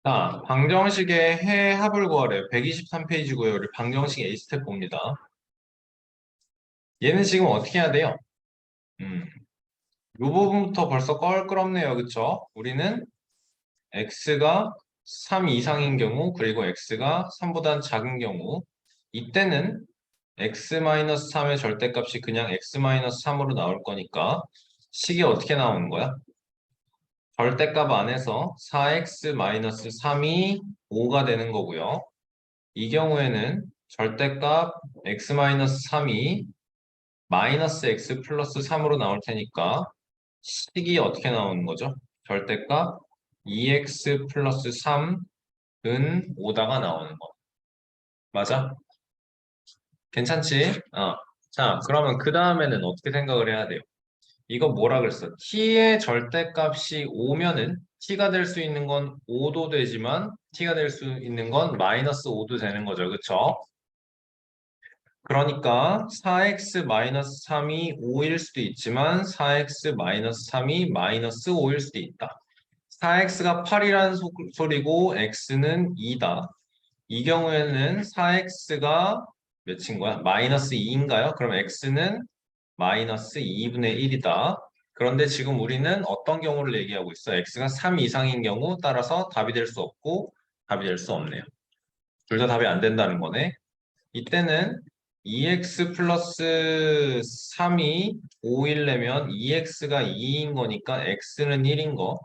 자, 방정식의 해 합을 구하래. 123페이지고요. 우리 방정식 A 스텝 봅니다. 얘는 지금 어떻게 해야 돼요? 음, 이 부분부터 벌써 껄끄럽네요. 그쵸? 우리는 x가 3 이상인 경우, 그리고 x가 3보다 작은 경우, 이때는 x-3의 절대값이 그냥 x-3으로 나올 거니까 식이 어떻게 나오는 거야? 절대값 안에서 4x-3이 5가 되는 거고요. 이 경우에는 절대값 x-3이 마이너스 x 플러스 3으로 나올 테니까 식이 어떻게 나오는 거죠? 절대값 2x 플러스 3은 5다가 나오는 거. 맞아? 괜찮지? 자, 그러면 그 다음에는 어떻게 생각을 해야 돼요? 이거 뭐라 그랬어? t의 절대값이 5면은 t가 될 수 있는 건 5도 되지만 t가 될 수 있는 건 마이너스 5도 되는 거죠. 그쵸? 그러니까 4x-3이 5일 수도 있지만 4x-3이 마이너스 5일 수도 있다. 4x가 8이라는 소리고 x는 2다. 이 경우에는 4x가 몇인 거야? 마이너스 2인가요? 그럼 x는 마이너스 2분의 1이다. 그런데 지금 우리는 어떤 경우를 얘기하고 있어? x가 3 이상인 경우 따라서 답이 될 수 없고 답이 될 수 없네요. 둘 다 답이 안 된다는 거네. 이때는 2x 플러스 3이 5이려면 2x가 2인 거니까 x는 1인 거.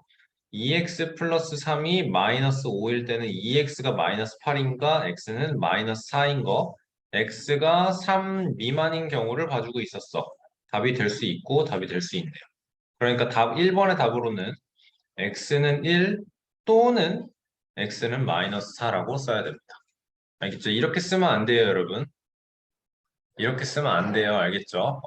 2x 플러스 3이 마이너스 5일 때는 2x가 마이너스 8인가 x는 마이너스 4인 거. x가 3 미만인 경우를 봐주고 있었어. 답이 될 수 있고 답이 될 수 있네요. 그러니까 답 1번의 답으로는 x는 1 또는 x는 마이너스 4라고 써야 됩니다. 알겠죠? 이렇게 쓰면 안 돼요, 여러분. 이렇게 쓰면 안 돼요. 알겠죠?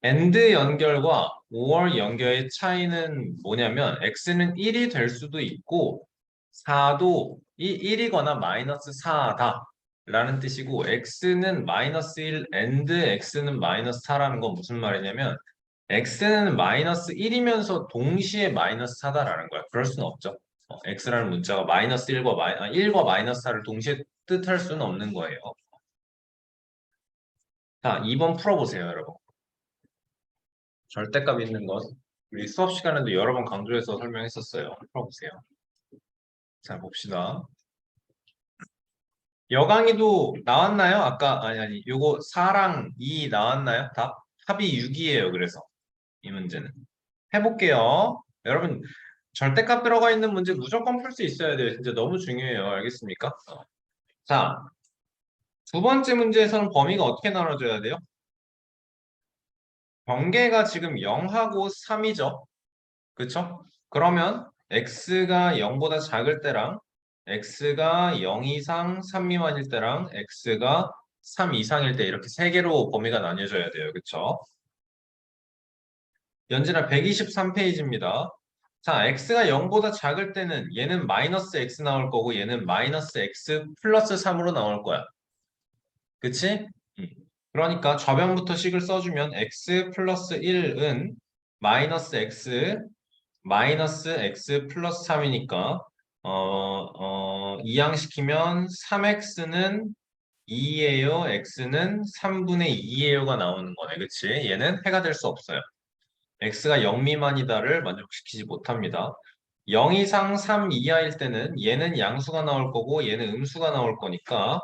AND 연결과 OR 연결의 차이는 뭐냐면 x는 1이 될 수도 있고 4도 1이거나 마이너스 4다 라는 뜻이고 x는 마이너스 1 AND x는 마이너스 4라는 건 무슨 말이냐면 x는 마이너스 1이면서 동시에 마이너스 4다라는 거야. 그럴 수는 없죠. x라는 문자가 마이너스 1과 마이너스 4를 동시에 뜻할 수는 없는 거예요. 자, 2번 풀어보세요, 여러분. 절대값 있는 것. 우리 수업 시간에도 여러 번 강조해서 설명했었어요. 풀어보세요. 자, 봅시다. 여강이도 나왔나요? 아까, 아니, 요거 4랑 2 나왔나요? 답? 합이 6이에요, 그래서. 이 문제는. 해볼게요. 여러분, 절대값 들어가 있는 문제 무조건 풀 수 있어야 돼요. 진짜 너무 중요해요. 알겠습니까? 자, 두 번째 문제에서는 범위가 어떻게 나눠져야 돼요? 경계가 지금 0하고 3이죠. 그쵸? 그러면 x가 0보다 작을 때랑 x가 0 이상 3 미만일 때랑 x가 3 이상일 때 이렇게 세 개로 범위가 나뉘어져야 돼요. 그쵸? 연진아 123페이지입니다. 자, x가 0보다 작을 때는 얘는 마이너스 x 나올 거고 얘는 마이너스 x 플러스 3으로 나올 거야. 그치? 음. 그러니까 좌변부터 식을 써주면 x 플러스 1은 마이너스 x 플러스 3이니까 이항시키면 3x는 2예요, x는 3분의 2예요가 나오는 거네. 그치? 얘는 해가 될 수 없어요. x가 0 미만이다를 만족시키지 못합니다. 0 이상 3 이하일 때는 얘는 양수가 나올 거고 얘는 음수가 나올 거니까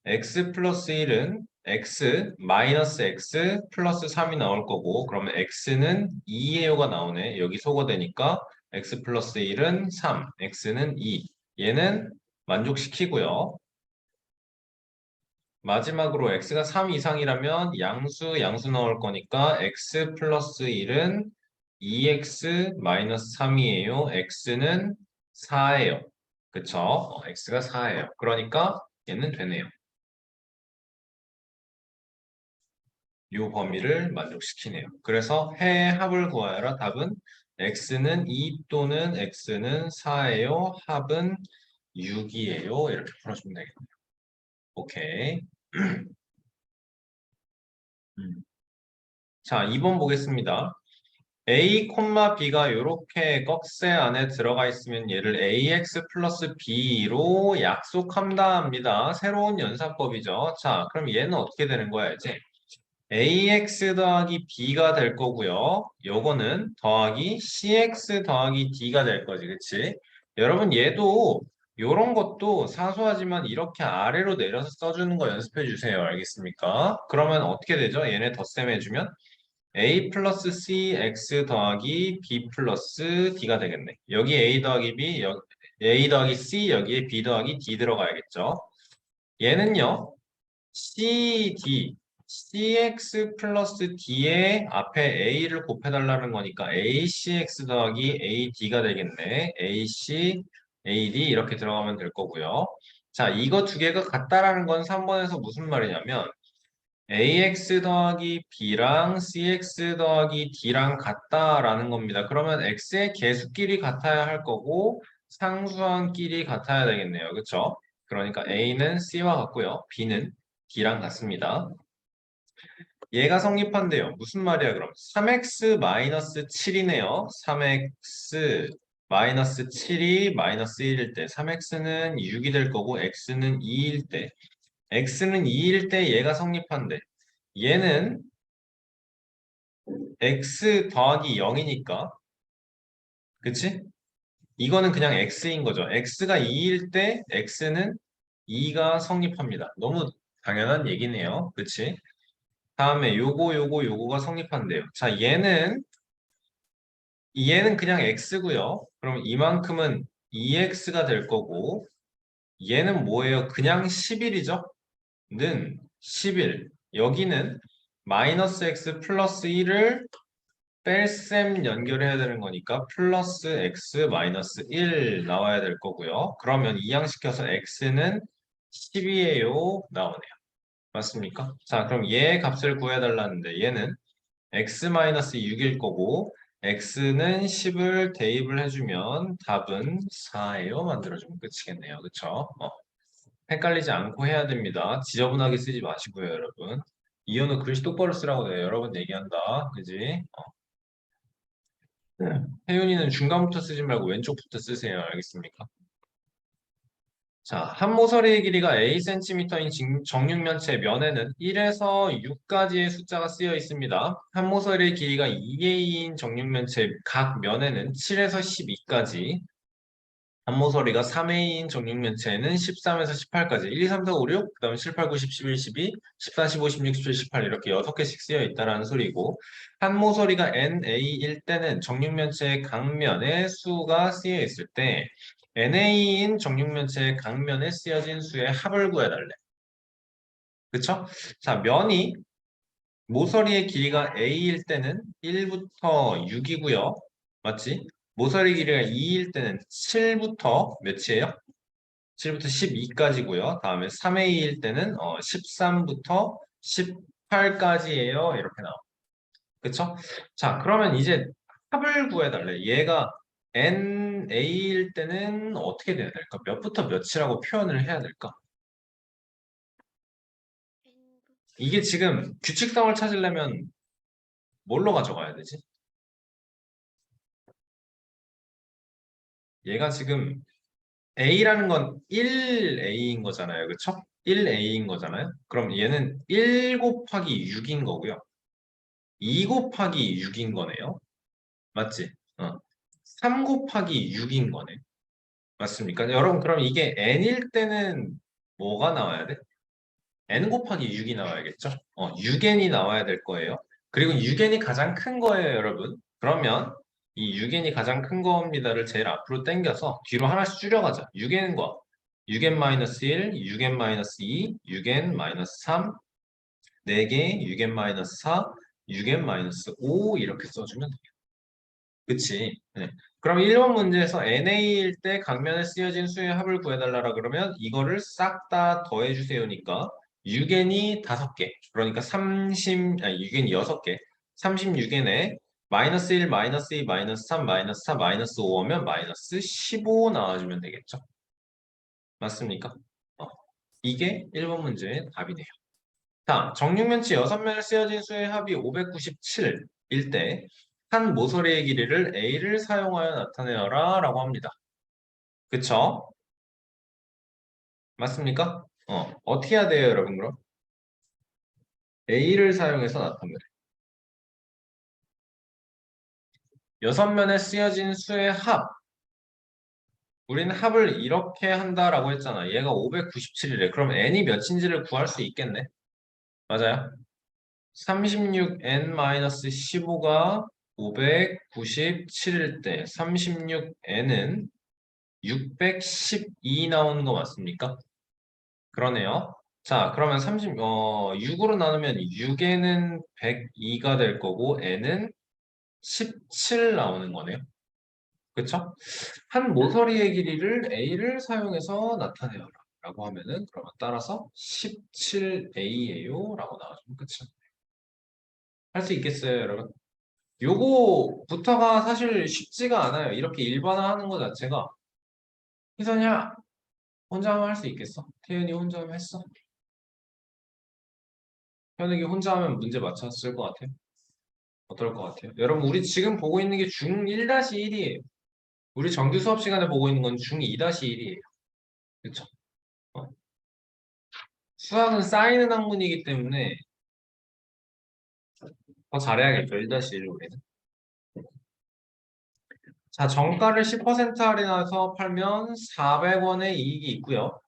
x 플러스 1은 x 마이너스 x 플러스 3이 나올 거고 그러면 x는 2예요가 나오네. 여기 소거되니까 x 플러스 1은 3, x는 2. 얘는 만족시키고요. 마지막으로 x가 3 이상이라면 양수 나올 거니까 x 플러스 1은 2x 마이너스 3이에요. x는 4예요. 그쵸? x가 4예요. 그러니까 얘는 되네요. 이 범위를 만족시키네요. 그래서 해의 합을 구하여라. 답은 x는 2 또는 x는 4예요. 합은 6이에요. 이렇게 풀어주면 되겠네요. 오케이. 자, 2번 보겠습니다. A, B가 이렇게 꺽쇠 안에 들어가 있으면 얘를 AX 플러스 B로 약속한다 합니다. 새로운 연산법이죠. 자, 그럼 얘는 어떻게 되는 거야, 이제? AX 더하기 B가 될 거고요. 요거는 더하기 CX 더하기 D가 될 거지, 그치? 여러분, 얘도 요런 것도 사소하지만 이렇게 아래로 내려서 써주는 거 연습해 주세요. 알겠습니까? 그러면 어떻게 되죠? 얘네 덧셈 해주면 A 플러스 CX 더하기 B 플러스 D가 되겠네. 여기 A 더하기 B, A 더하기 C, 여기에 B 더하기 D 들어가야겠죠. 얘는요, CD, CX 플러스 D의 앞에 A를 곱해달라는 거니까 ACX 더하기 AD가 되겠네. AC, AD 이렇게 들어가면 될 거고요. 자, 이거 두 개가 같다라는 건 3번에서 무슨 말이냐면 AX 더하기 B랑 CX 더하기 D랑 같다라는 겁니다. 그러면 X의 개수끼리 같아야 할 거고 상수항끼리 같아야 되겠네요. 그렇죠? 그러니까 A는 C와 같고요. B는 D랑 같습니다. 얘가 성립한대요. 무슨 말이야 그럼? 3x 마이너스 7이네요. 3x 마이너스 7이 마이너스 1일 때 3x는 6이 될 거고 x는 2일 때 x는 2일 때 얘가 성립한대. 얘는 x 더하기 0이니까 그치? 이거는 그냥 x인 거죠. x가 2일 때 x는 2가 성립합니다. 너무 당연한 얘기네요. 그치? 다음에 요거가 성립한대요. 자, 얘는 그냥 x고요. 그럼 이만큼은 2x가 될 거고 얘는 뭐예요? 그냥 11이죠? 는 11. 여기는 마이너스 x 플러스 1을 뺄셈 연결해야 되는 거니까 플러스 x 마이너스 1 나와야 될 거고요. 그러면 이항시켜서 x는 10이에요. 나오네요. 맞습니까? 자, 그럼 얘 값을 구해달라는데 얘는 x 마이너스 6일 거고 x는 10을 대입을 해주면 답은 4예요. 만들어주면 끝이겠네요. 그쵸? 헷갈리지 않고 해야 됩니다. 지저분하게 쓰지 마시고요, 여러분. 이현우 글씨 똑바로 쓰라고 내가 여러 번 얘기한다. 그지? 네. 혜윤이는 중간부터 쓰지 말고 왼쪽부터 쓰세요. 알겠습니까? 자, 한 모서리의 길이가 A cm인 정육면체 면에는 1에서 6까지의 숫자가 쓰여 있습니다. 한 모서리의 길이가 2A인 정육면체 각 면에는 7에서 12까지, 한 모서리가 3A인 정육면체에는 13에서 18까지, 1, 2, 3, 4, 5, 6, 그 다음에 7, 8, 9, 10, 11, 12, 14, 15, 16, 17, 18 이렇게 6개씩 쓰여 있다는 소리고 한 모서리가 NA일 때는 정육면체의 각면에 수가 쓰여 있을 때 NA인 정육면체의 각면에 쓰여진 수의 합을 구해달래. 그쵸? 자, 면이 모서리의 길이가 A일 때는 1부터 6이고요. 맞지? 모서리 길이가 2일 때는 7부터 몇이에요? 7부터 12까지고요. 다음에 3A일 때는 13부터 18까지예요. 이렇게 나와. 그쵸? 자, 그러면 이제 합을 구해달래. 얘가 NA일 때는 어떻게 돼야 될까? 몇부터 몇이라고 표현을 해야 될까? 이게 지금 규칙성을 찾으려면 뭘로 가져가야 되지? 얘가 지금 A라는 건 1A인 거잖아요. 그쵸? 1A인 거잖아요. 그럼 얘는 1 곱하기 6인 거고요. 2 곱하기 6인 거네요. 맞지? 3 곱하기 6인 거네. 맞습니까? 여러분, 그럼 이게 n일 때는 뭐가 나와야 돼? n 곱하기 6이 나와야겠죠? 6n이 나와야 될 거예요. 그리고 6n이 가장 큰 거예요, 여러분. 그러면 이 6n이 가장 큰 겁니다를 제일 앞으로 당겨서 뒤로 하나씩 줄여가자. 6n과 6n-1, 6n-2, 6n-3, 4개, 6n-4, 6n-5 이렇게 써주면 돼요. 그치? 네. 그럼 1번 문제에서 NA일 때 각면에 쓰여진 수의 합을 구해달라 그러면 이거를 싹 다 더해주세요니까 6n이 5개 그러니까 6n이 6개 36n에 마이너스 1, 마이너스 2, 마이너스 3, 마이너스 4, 마이너스 5 하면 마이너스 15 나와주면 되겠죠? 맞습니까? 어, 이게 1번 문제의 답이네요. 다음 정육면체 6면에 쓰여진 수의 합이 597일 때 한 모서리의 길이를 A를 사용하여 나타내어라 라고 합니다. 그쵸? 맞습니까? 어떻게 해야 돼요, 여러분, 그럼? A를 사용해서 나타내래. 여섯 면에 쓰여진 수의 합. 우리는 합을 이렇게 한다라고 했잖아. 얘가 597이래. 그럼 n이 몇인지를 구할 수 있겠네. 맞아요? 36n-15가 597일 때 36n은 612 나오는 거 맞습니까? 그러네요. 자, 그러면 6으로 나누면 6에는 102가 될 거고 n은 17 나오는 거네요. 그쵸? 한 모서리의 길이를 a를 사용해서 나타내어라 라고 하면은 그러면 따라서 17a예요 라고 나와주면 끝이야. 할 수 있겠어요, 여러분? 요거부터가 사실 쉽지가 않아요. 이렇게 일반화하는 것 자체가. 희선이야, 혼자 하면 할 수 있겠어? 태연이 혼자 하면 했어? 현욱이 혼자 하면 문제 맞췄을 것 같아요. 어떨 것 같아요? 여러분, 우리 지금 보고 있는 게 중1-1이에요. 우리 정규 수업 시간에 보고 있는 건 중2-1이에요. 그쵸? 어. 수학은 쌓이는 학문이기 때문에 더 잘해야겠죠. 1-1 우리는. 자, 정가를 10% 할인해서 팔면 400원의 이익이 있고요.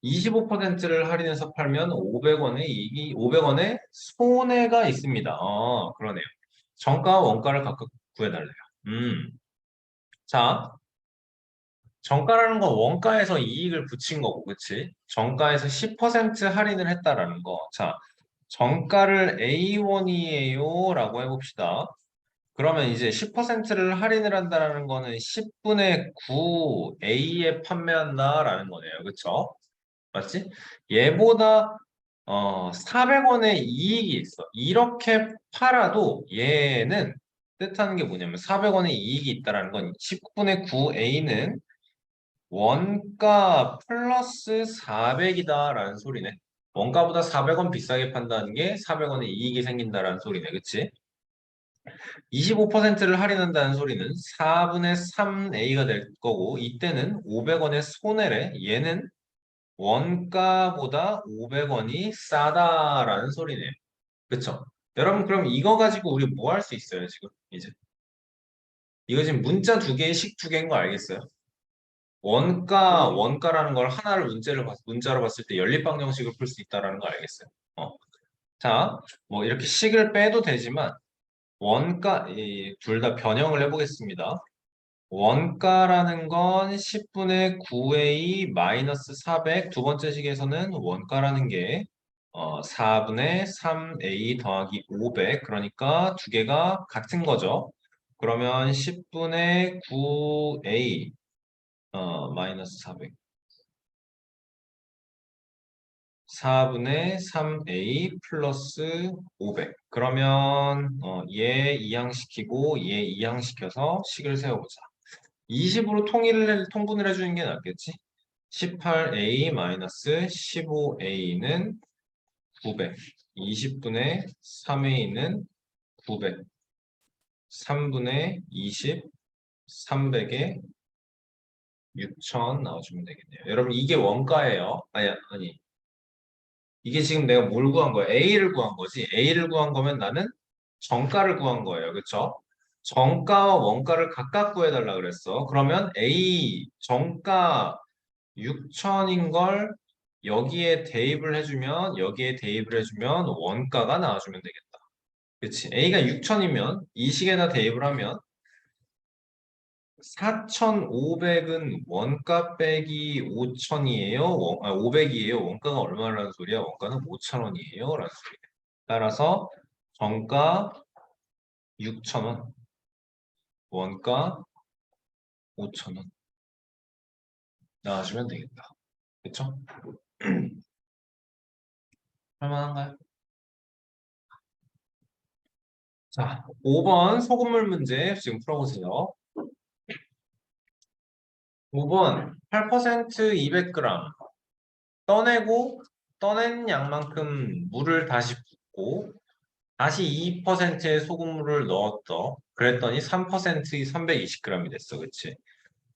25%를 할인해서 팔면 500원의 이익이, 500원의 손해가 있습니다. 그러네요. 정가와 원가를 각각 구해달래요. 자, 정가라는 건 원가에서 이익을 붙인 거고, 그치? 정가에서 10% 할인을 했다라는 거. 자, 정가를 A1이에요 라고 해봅시다. 그러면 이제 10%를 할인을 한다는 거는 10분의 9 A에 판매한다라는 거네요. 그쵸? 맞지? 얘보다 400원의 이익이 있어. 이렇게 팔아도 얘는 뜻하는 게 뭐냐면 400원의 이익이 있다는 건 10분의 9A는 원가 플러스 400이다라는 소리네. 원가보다 400원 비싸게 판다는 게 400원의 이익이 생긴다라는 소리네. 그치? 25%를 할인한다는 소리는 4분의 3A가 될 거고 이때는 500원의 손해래. 얘는 원가보다 500원이 싸다라는 소리네요. 그쵸? 여러분 그럼 이거 가지고 우리 뭐 할 수 있어요 지금 이제? 이거 지금 문자 두 개의 식 두 개인 거 알겠어요? 원가라는 걸 하나를 문자로 봤을 때 연립방정식을 풀 수 있다라는 거 알겠어요? 어. 자, 뭐 이렇게 식을 빼도 되지만 원가 둘 다 변형을 해보겠습니다. 원가라는 건 10분의 9a 마이너스 400 두 번째 식에서는 원가라는 게 4분의 3a 더하기 500 그러니까 두 개가 같은 거죠. 그러면 10분의 9a 마이너스 400 4분의 3a 플러스 500 그러면 얘 이항시키고 얘 이항시켜서 식을 세워보자. 20으로 통분을 해주는 게 낫겠지? 18a 마이너스 15a는 900 20분의 3a는 900 3분의 20 300에 6000 나와주면 되겠네요. 여러분 이게 원가예요. 아니 이게 지금 내가 뭘 구한 거야? A를 구한 거지. A를 구한 거면 나는 정가를 구한 거예요. 그쵸? 정가와 원가를 각각 구해달라 그랬어. 그러면 A 정가 6천인 걸 여기에 대입을 해주면 원가가 나와주면 되겠다. 그치? A가 6천이면 이 식에다 대입을 하면 4,500은 원가 빼기 5천이에요. 500이에요. 원가가 얼마라는 소리야? 원가는 5,000원이에요. 라는 소리예요. 따라서 정가 6,000원, 원가 5,000원 나와주면 되겠다. 그쵸? 할만한가요? 자, 5번 소금물 문제 지금 풀어보세요. 5번 8% 200g 떠내고 떠낸 양만큼 물을 다시 붓고 다시 2%의 소금물을 넣었더. 그랬더니 3%이 320g이 됐어. 그치?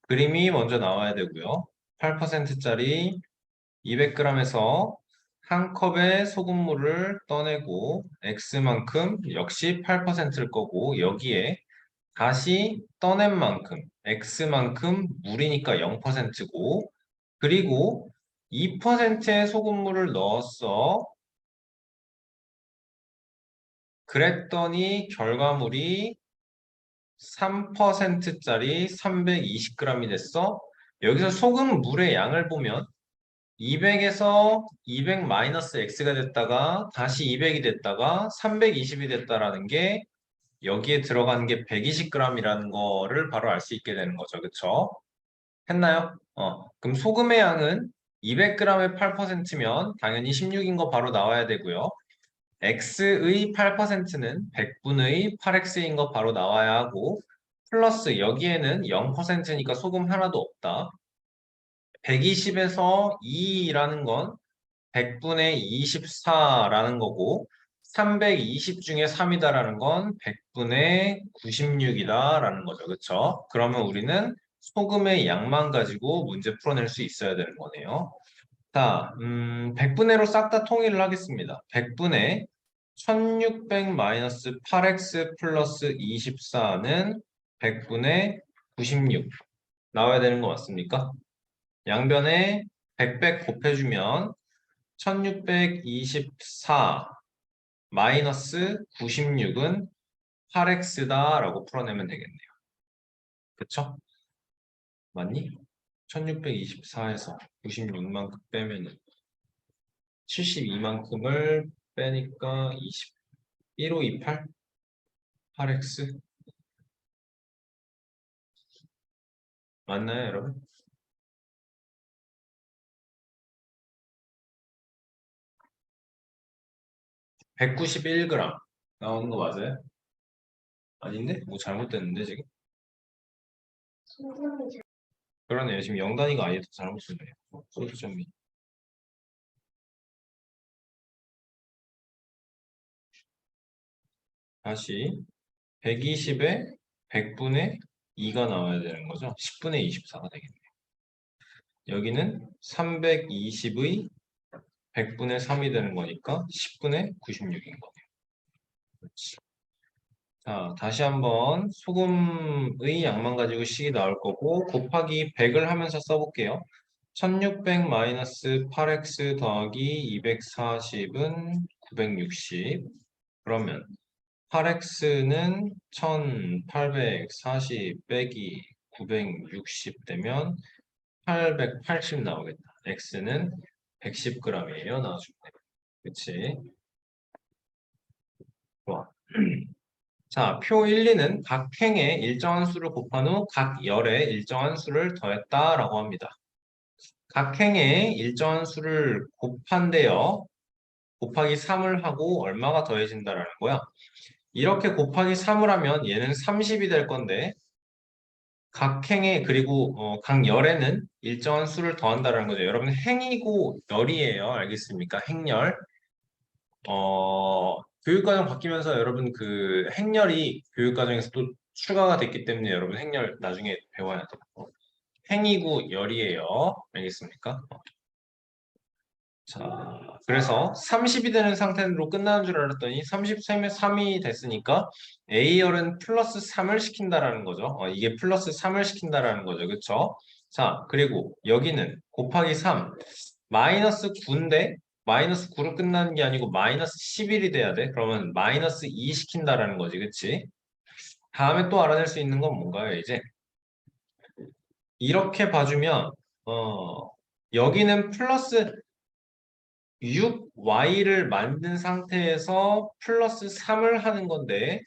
그림이 먼저 나와야 되고요. 8%짜리 200g에서 한 컵의 소금물을 떠내고 X만큼 역시 8%일 거고 여기에 다시 떠낸 만큼 X만큼 물이니까 0%고 그리고 2%의 소금물을 넣었어. 그랬더니 결과물이 3%짜리 320g이 됐어. 여기서 소금 물의 양을 보면 200에서 200 마이너스 x가 됐다가 다시 200이 됐다가 320이 됐다라는 게 여기에 들어간 게 120g이라는 거를 바로 알 수 있게 되는 거죠. 그쵸? 했나요? 그럼 소금의 양은 200g의 8%면 당연히 16인 거 바로 나와야 되고요. x의 8%는 100분의 8x인 거 바로 나와야 하고 플러스 여기에는 0%니까 소금 하나도 없다. 120에서 2라는 건 100분의 24라는 거고 320 중에 3이다라는 건 100분의 96이다라는 거죠. 그렇죠? 그러면 우리는 소금의 양만 가지고 문제 풀어낼 수 있어야 되는 거네요. 자, 100분의로 싹 다 통일을 하겠습니다. 100분의 1600 마이너스 8x 플러스 24는 100분의 96 나와야 되는 거 맞습니까? 양변에 100 곱해주면 1624 마이너스 96은 8x다라고 풀어내면 되겠네요. 그쵸? 맞니? 1624에서 96만큼 빼면 72만큼을 빼니까 1528 8x 맞나요, 여러분? 191g 나오는 거 맞아요? 아닌데? 뭐 잘못됐는데 지금? 그러네요. 지금 0단위가 아예 잘못 쓰네요. 소수점이. 다시 120에 100분의 2가 나와야 되는 거죠. 10분의 24가 되겠네요. 여기는 320의 100분의 3이 되는 거니까 10분의 96인 거네요. 그렇지. 자, 다시 한번 소금의 양만 가지고 식이 나올 거고 곱하기 100을 하면서 써볼게요. 1600 마이너스 8x 더하기 240은 960. 그러면 8x는 1840 빼기 960 되면 880 나오겠다. x는 110g이에요. 나와주면 돼요. 그치? 좋아. 자, 표 1, 2는 각 행에 일정한 수를 곱한 후 각 열에 일정한 수를 더했다라고 합니다. 각 행에 일정한 수를 곱한대요. 곱하기 3을 하고 얼마가 더해진다라는 거야. 이렇게 곱하기 3을 하면 얘는 30이 될 건데 각 행에 그리고 각 열에는 일정한 수를 더한다라는 거죠. 여러분 행이고 열이에요. 알겠습니까? 행열. 교육과정 바뀌면서 여러분 그 행렬이 교육과정에서 또 추가가 됐기 때문에 여러분 행렬 나중에 배워야 돼요. 행이고 열이에요. 알겠습니까? 자, 그래서 30이 되는 상태로 끝나는 줄 알았더니 33에 3이 됐으니까 A열은 플러스 3을 시킨다라는 거죠. 이게 플러스 3을 시킨다라는 거죠. 그쵸? 자, 그리고 여기는 곱하기 3, 마이너스 9인데 마이너스 9로 끝나는 게 아니고 마이너스 11이 돼야 돼. 그러면 마이너스 2 시킨다라는 거지. 그치? 다음에 또 알아낼 수 있는 건 뭔가요, 이제? 이렇게 봐주면, 여기는 플러스 6y를 만든 상태에서 플러스 3을 하는 건데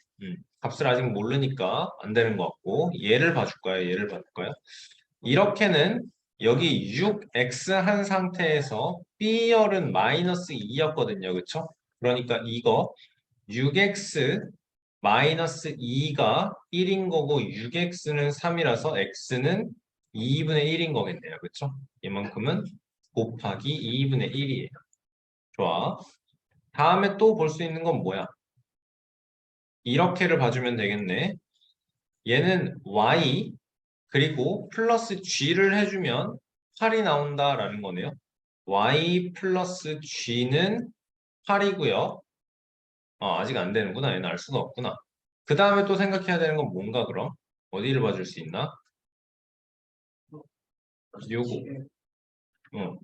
값을 아직 모르니까 안 되는 것 같고 얘를 봐줄까요? 얘를 봐줄까요? 이렇게는 여기 6x 한 상태에서 b열은 마이너스 2였거든요. 그쵸? 그러니까 이거 6x 마이너스 2가 1인 거고 6x는 3이라서 x는 2분의 1인 거겠네요. 그쵸? 이만큼은 곱하기 2분의 1이에요. 좋아. 다음에 또 볼 수 있는 건 뭐야? 이렇게를 봐주면 되겠네. 얘는 y 그리고 플러스 g를 해주면 8이 나온다라는 거네요. y 플러스 g는 8이고요. 아직 안 되는구나. 얘는 알 수가 없구나. 그 다음에 또 생각해야 되는 건 뭔가 그럼? 어디를 봐줄 수 있나? 요거. 어.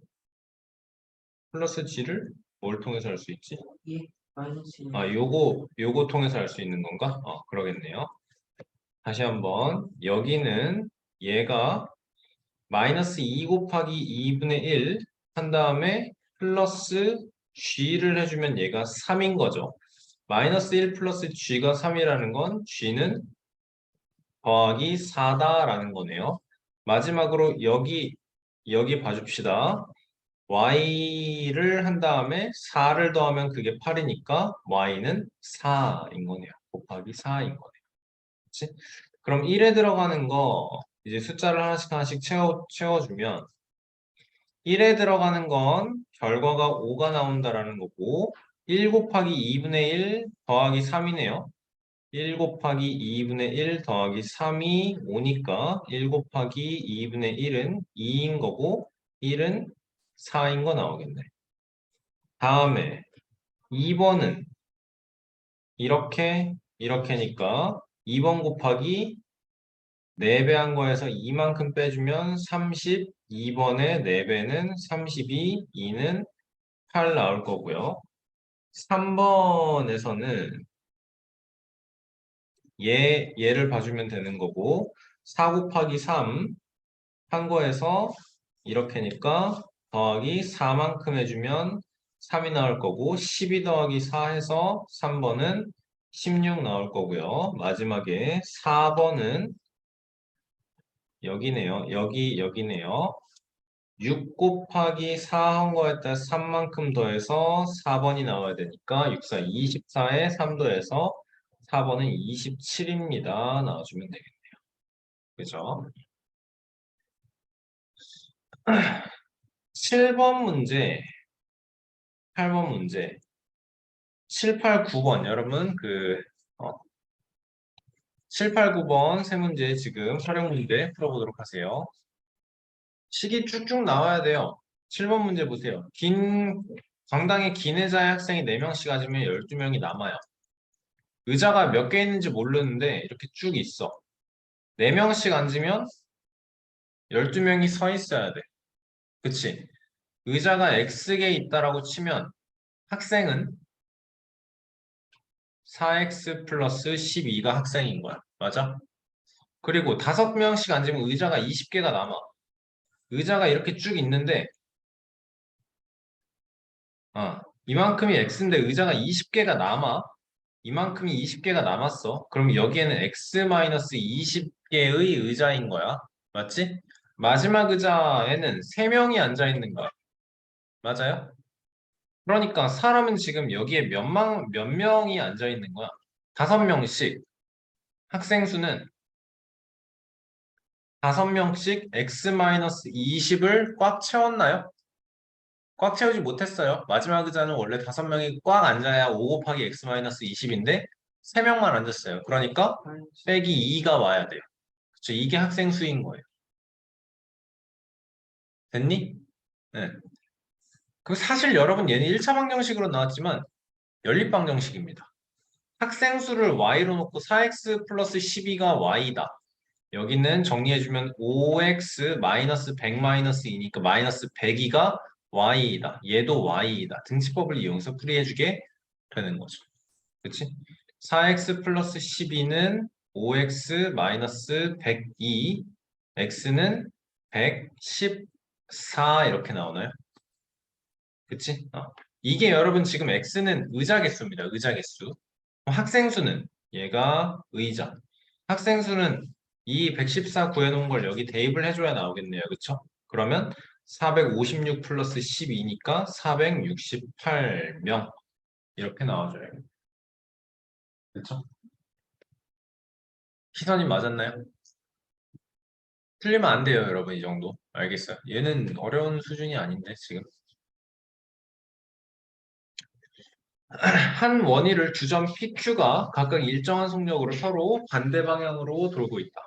플러스 g를 뭘 통해서 할 수 있지? 요거 통해서 할 수 있는 건가? 그러겠네요. 다시 한번 여기는 얘가 마이너스 2 곱하기 2분의 1 한 다음에 플러스 g를 해주면 얘가 3인 거죠. 마이너스 1 플러스 g가 3이라는 건 g는 더하기 4다라는 거네요. 마지막으로 여기 봐줍시다. y를 한 다음에 4를 더하면 그게 8이니까 y는 4인 거네요. 곱하기 4인 거네요. 그치? 그럼 1에 들어가는 거 이제 숫자를 하나씩 하나씩 채워주면 1에 들어가는 건 결과가 5가 나온다라는 거고 1 곱하기 2분의 1 더하기 3이네요. 1 곱하기 2분의 1 더하기 3이 5니까 1 곱하기 2분의 1은 2인 거고 1은 4인 거 나오겠네. 다음에 2번은 이렇게니까 2번 곱하기 4배 한 거에서 이만큼 빼주면 30, 2번의 4배는 32, 2는 8 나올 거고요. 3번에서는 얘를 봐주면 되는 거고 4 곱하기 3 한 거에서 이렇게니까 더하기 4만큼 해주면 3이 나올 거고 12 더하기 4 해서 3번은 16 나올 거고요. 마지막에 4번은 여기네요. 여기네요. 6 곱하기 4 한 거에다 3만큼 더해서 4번이 나와야 되니까 6, 4, 24에 3 더해서 4번은 27입니다. 나와주면 되겠네요. 그죠? 7번 문제, 8번 문제, 7, 8, 9번 여러분 7, 8, 9번 세 문제 지금 활용 문제 풀어보도록 하세요. 식이 쭉쭉 나와야 돼요. 7번 문제 보세요. 상당히 긴 의자의 학생이 4명씩 앉으면 12명이 남아요. 의자가 몇 개 있는지 모르는데 이렇게 쭉 있어. 4명씩 앉으면 12명이 서 있어야 돼. 그치? 의자가 X개 있다라고 치면 학생은 4X 플러스 12가 학생인 거야. 맞아? 그리고 5명씩 앉으면 의자가 20개가 남아. 의자가 이렇게 쭉 있는데 이만큼이 X인데 의자가 20개가 남아. 이만큼이 20개가 남았어. 그럼 여기에는 X-20개의 의자인 거야. 맞지? 마지막 의자에는 3명이 앉아 있는 거야. 맞아요? 그러니까 사람은 지금 여기에 몇 명이 앉아 있는 거야? 5명씩. 학생 수는 5명씩 X-20을 꽉 채웠나요? 꽉 채우지 못했어요. 마지막 의자는 원래 5명이 꽉 앉아야 5 곱하기 X-20인데 3명만 앉았어요. 그러니까 빼기 2가 와야 돼요. 그쵸? 이게 학생 수인 거예요. 됐니? 네. 그 사실 여러분 얘는 1차 방정식으로 나왔지만 연립 방정식입니다. 학생 수를 y로 놓고 4x 플러스 12가 y다. 여기는 정리해주면 5x 마이너스 100 마이너스 2니까 마이너스 102가 y이다. 얘도 y이다. 등치법을 이용해서 풀이해주게 되는 거죠. 그치? 4x 플러스 12는 5x 마이너스 102, x는 114 이렇게 나오나요? 그치? 이게 여러분 지금 x는 의자 개수입니다. 의자 개수. 학생 수는 얘가 의자. 학생 수는 이 114 구해놓은 걸 여기 대입을 해줘야 나오겠네요. 그쵸? 그러면 456 플러스 12니까 468명 이렇게 나와줘요. 그쵸? 시선이 맞았나요? 틀리면 안 돼요, 여러분. 이 정도. 알겠어요. 얘는 어려운 수준이 아닌데, 지금. 한 원위를 두 점 PQ가 각각 일정한 속력으로 서로 반대 방향으로 돌고 있다.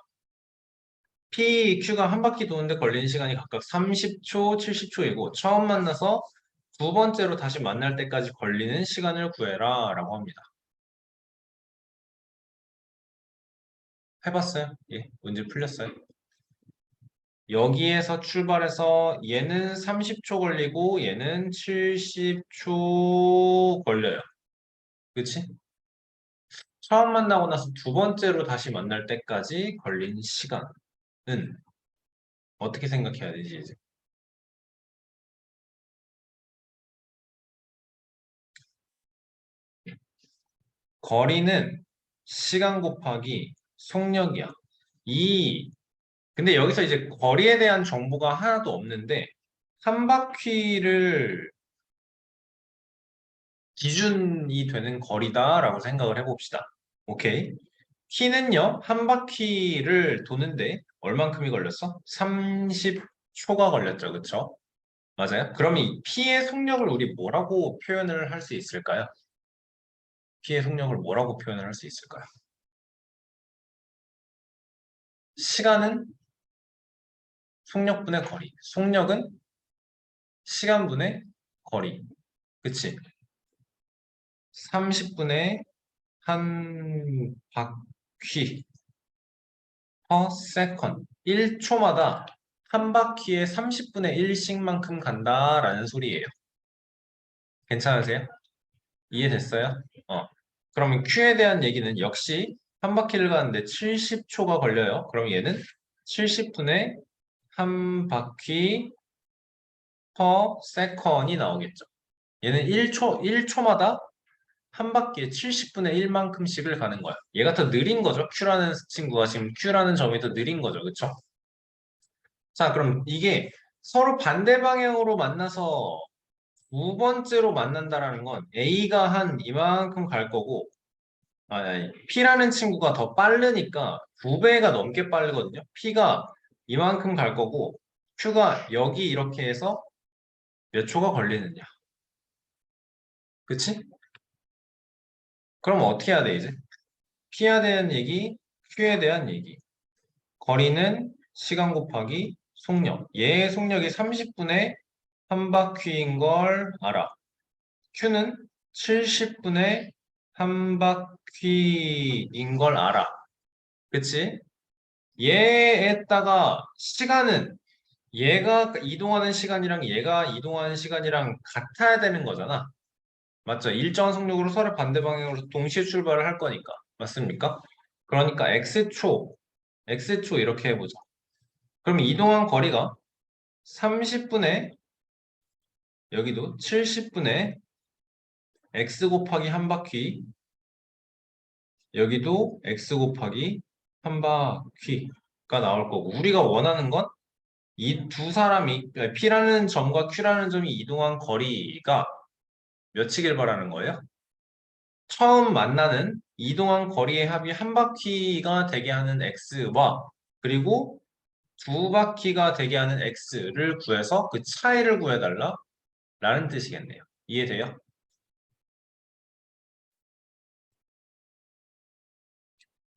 PQ가 한 바퀴 도는데 걸리는 시간이 각각 30초, 70초이고 처음 만나서 두 번째로 다시 만날 때까지 걸리는 시간을 구해라 라고 합니다. 해봤어요? 예, 문제 풀렸어요? 여기에서 출발해서 얘는 30초 걸리고 얘는 70초 걸려요. 그치? 처음 만나고 나서 두 번째로 다시 만날 때까지 걸린 시간은 어떻게 생각해야 되지, 이제? 거리는 시간 곱하기 속력이야. 이, 근데 여기서 이제 거리에 대한 정보가 하나도 없는데, 한 바퀴를 기준이 되는 거리다라고 생각을 해봅시다. 오케이. 키는요, 한 바퀴를 도는데 얼만큼이 걸렸어? 30초가 걸렸죠, 그쵸? 맞아요? 그럼 이 P의 속력을 우리 뭐라고 표현을 할 수 있을까요? P의 속력을 뭐라고 표현을 할 수 있을까요? 시간은 속력분의 거리. 속력은 시간분의 거리. 그치? 30분의 한 바퀴 per second. 1초마다 한 바퀴에 30분의 1씩만큼 간다라는 소리예요. 괜찮으세요? 이해됐어요? 그러면 Q에 대한 얘기는 역시 한 바퀴를 가는데 70초가 걸려요. 그럼 얘는 70분의 한 바퀴 per second이 나오겠죠. 얘는 1초마다 한 바퀴에 70분의 1만큼씩을 가는 거야. 얘가 더 느린 거죠. Q라는 친구가 지금 Q라는 점이 더 느린 거죠. 그쵸? 자, 그럼 이게 서로 반대 방향으로 만나서 두 번째로 만난다라는 건 A가 한 이만큼 갈 거고, 아니, P라는 친구가 더 빠르니까 2배가 넘게 빠르거든요. P가 이만큼 갈 거고, Q가 여기 이렇게 해서 몇 초가 걸리느냐. 그치? 그럼 어떻게 해야 돼, 이제? P에 대한 얘기, Q에 대한 얘기. 거리는 시간 곱하기 속력. 얘의 속력이 30분의 한 바퀴인 걸 알아. Q는 70분의 한 바퀴인 걸 알아. 그치? 얘에다가 시간은 얘가 이동하는 시간이랑 얘가 이동하는 시간이랑 같아야 되는 거잖아. 맞죠? 일정한 속력으로 서로 반대 방향으로 동시에 출발을 할 거니까. 맞습니까? 그러니까 x초 이렇게 해보자. 그럼 이동한 거리가 30분의 여기도 70분의 x 곱하기 한 바퀴 여기도 x 곱하기 한 바퀴가 나올 거고 우리가 원하는 건 이 두 사람이 P라는 점과 Q라는 점이 이동한 거리가 몇이길 바라는 거예요? 처음 만나는 이동한 거리의 합이 한 바퀴가 되게 하는 x와 그리고 두 바퀴가 되게 하는 x를 구해서 그 차이를 구해달라 라는 뜻이겠네요. 이해돼요?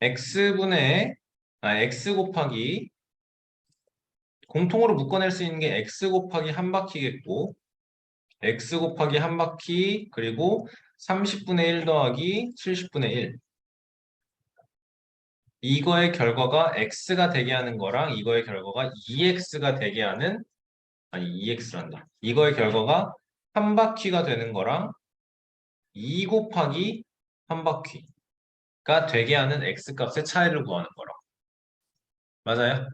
x 곱하기 공통으로 묶어낼 수 있는 게 x 곱하기 한 바퀴겠고 x 곱하기 한 바퀴 그리고 30분의 1 더하기 70분의 1 이거의 결과가 x가 되게 하는 거랑 이거의 결과가 2x가 되게 하는 아니 2x란다. 이거의 결과가 한 바퀴가 되는 거랑 2 곱하기 한 바퀴가 되게 하는 x 값의 차이를 구하는 거라. 맞아요?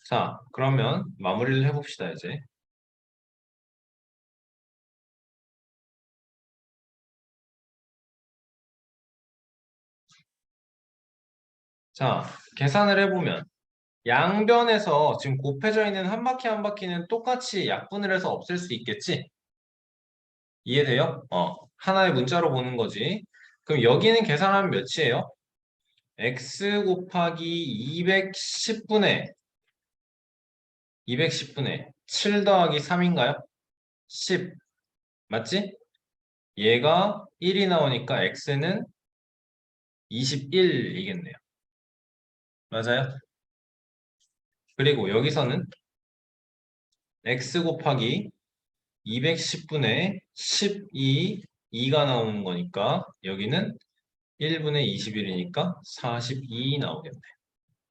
자, 그러면 마무리를 해봅시다, 이제. 자, 계산을 해보면 양변에서 지금 곱해져 있는 한 바퀴 한 바퀴는 똑같이 약분을 해서 없앨 수 있겠지? 이해돼요? 하나의 문자로 보는 거지. 그럼 여기는 계산하면 몇이에요? x 곱하기 210분의 7 더하기 3인가요? 10. 맞지? 얘가 1이 나오니까 x는 21이겠네요. 맞아요? 그리고 여기서는 x 곱하기 210분의 12, 2가 나오는 거니까 여기는 1분의 21이니까 42 나오겠네.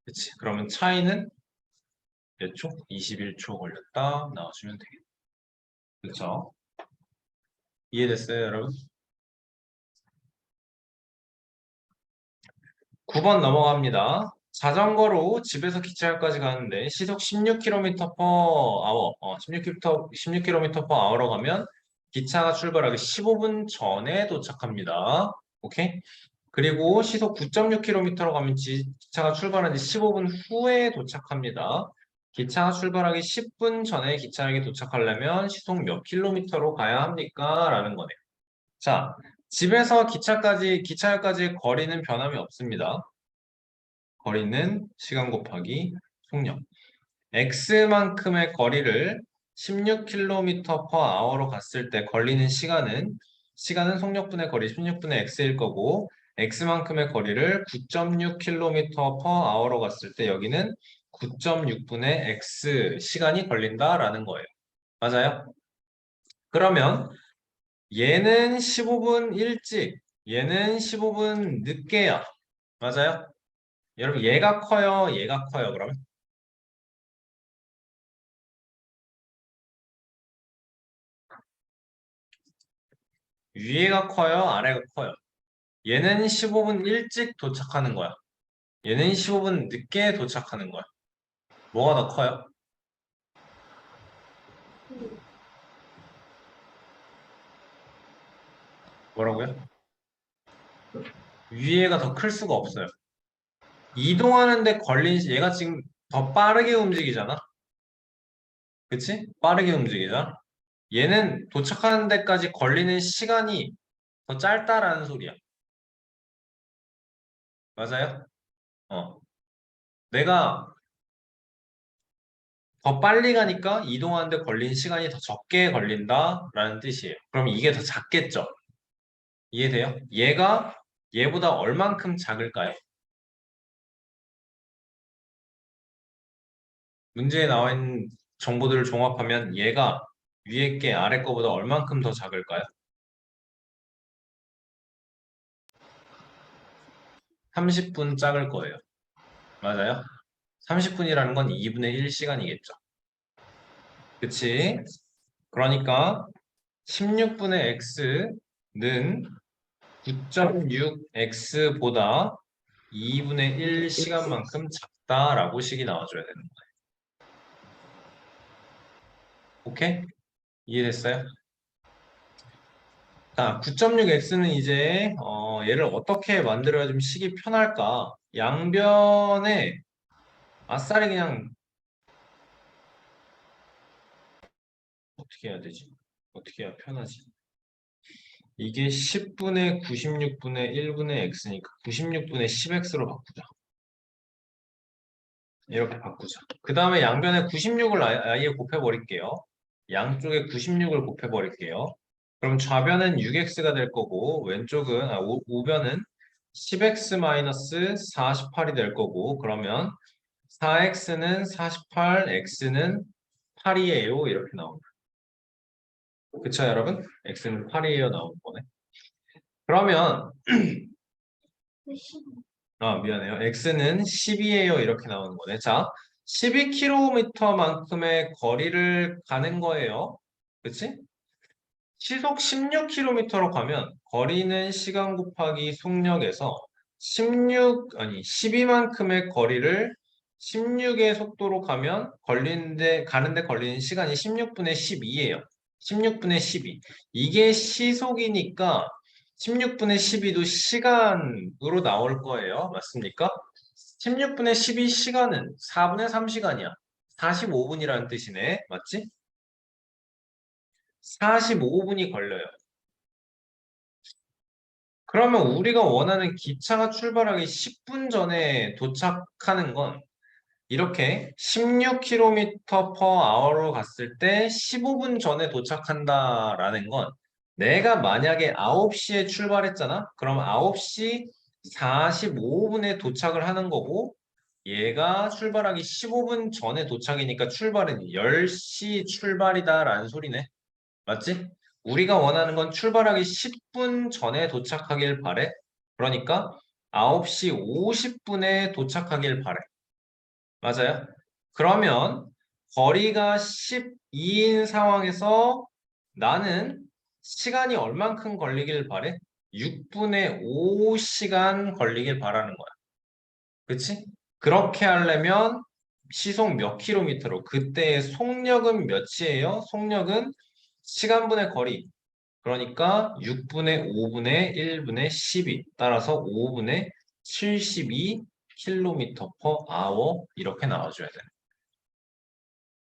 그치? 그러면 차이는 몇 초? 21초 걸렸다. 나와주면 되겠네. 그쵸? 이해됐어요, 여러분? 9번 넘어갑니다. 자전거로 집에서 기차역까지 가는데 시속 16km per hour, 16km per hour로 가면 기차가 출발하기 15분 전에 도착합니다. 오케이? 그리고 시속 9.6km로 가면 기차가 출발한 지 15분 후에 도착합니다. 기차가 출발하기 10분 전에 기차역에 도착하려면 시속 몇 킬로미터로 가야 합니까? 라는 거네요. 자, 집에서 기차역까지 거리는 변함이 없습니다. 거리는 시간 곱하기 속력. x만큼의 거리를 16km per hour로 갔을 때 걸리는 시간은 속력분의 거리 16분의 x일 거고 x만큼의 거리를 9.6km per hour로 갔을 때 여기는 9.6분의 x 시간이 걸린다라는 거예요. 맞아요? 그러면 얘는 15분 일찍, 얘는 15분 늦게야. 맞아요? 여러분 얘가 커요, 얘가 커요, 그러면? 위에가 커요, 아래가 커요? 얘는 15분 일찍 도착하는 거야. 얘는 15분 늦게 도착하는 거야. 뭐가 더 커요? 뭐라고요? 위에가 더 클 수가 없어요. 이동하는데 얘가 지금 더 빠르게 움직이잖아? 그치? 빠르게 움직이잖아? 얘는 도착하는 데까지 걸리는 시간이 더 짧다라는 소리야. 맞아요? 어. 내가 더 빨리 가니까 이동하는데 걸린 시간이 더 적게 걸린다라는 뜻이에요. 그럼 이게 더 작겠죠? 이해돼요? 얘가 얘보다 얼만큼 작을까요? 문제에 나와 있는 정보들을 종합하면 얘가 위에 게 아래 거보다 얼만큼 더 작을까요? 30분 작을 거예요. 맞아요? 30분이라는 건 2분의 1 시간이겠죠. 그치? 그러니까 16분의 x는 9.6x보다 2분의 1 시간만큼 작다라고 식이 나와줘야 되는 거예요. 오케이? 이해됐어요? 자, 9.6x는 이제 얘를 어떻게 만들어야 좀 식이 편할까? 양변에 아싸리 그냥 어떻게 해야 되지? 어떻게 해야 편하지? 이게 10분의 96분의 1분의 x니까 96분의 10x로 바꾸자. 이렇게 바꾸자. 그 다음에 양변에 96을 아예 곱해버릴게요. 양쪽에 96을 곱해버릴게요. 그럼 좌변은 6x가 될 거고 왼쪽은 우변은 10x-48이 될 거고 그러면 4x는 48, x는 8이에요. 이렇게 나옵니다. 그쵸 여러분? x는 8이에요 나오는 거네. 그러면 미안해요. x는 10이에요. 이렇게 나오는 거네. 자, 12km만큼의 거리를 가는 거예요. 그치? 시속 16km로 가면 거리는 시간 곱하기 속력에서 12만큼의 거리를 16의 속도로 가는데 걸리는 시간이 16분의 12예요. 16분의 12. 이게 시속이니까 16분의 12도 시간으로 나올 거예요. 맞습니까? 16분의 12 시간은 4분의 3시간이야. 45분이라는 뜻이네. 맞지? 45분이 걸려요. 그러면 우리가 원하는 기차가 출발하기 10분 전에 도착하는 건 이렇게 16km per hour로 갔을 때 15분 전에 도착한다라는 건 내가 만약에 9시에 출발했잖아? 그럼 9시 45분에 도착을 하는 거고, 얘가 출발하기 15분 전에 도착이니까 출발은 10시 출발이다라는 소리네. 맞지? 우리가 원하는 건 출발하기 10분 전에 도착하길 바래. 그러니까 9시 50분에 도착하길 바래. 맞아요? 그러면 거리가 12인 상황에서 나는 시간이 얼만큼 걸리길 바래? 6분의 5시간 걸리길 바라는 거야. 그치? 그렇게 하려면 시속 몇 킬로미터로? 그때의 속력은 몇이에요? 속력은 시간분의 거리. 그러니까 6분의 5분의 1분의 12. 따라서 5분의 72km per hour 이렇게 나와줘야 돼.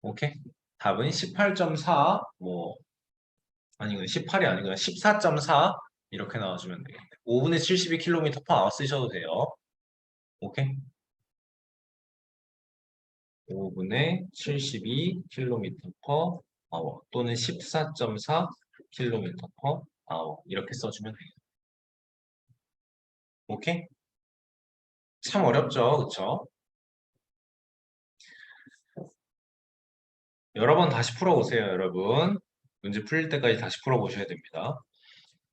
오케이? 답은 18.4, 아니구나. 18이 아니구나. 14.4 이렇게 나와주면 되겠네. 5분의 72km per hour 쓰셔도 돼요. 오케이? 5분의 72km per hour 또는 14.4km per hour 이렇게 써주면 되겠네. 오케이? 참 어렵죠, 그쵸? 여러 번 다시 풀어보세요, 여러분. 문제 풀릴 때까지 다시 풀어보셔야 됩니다.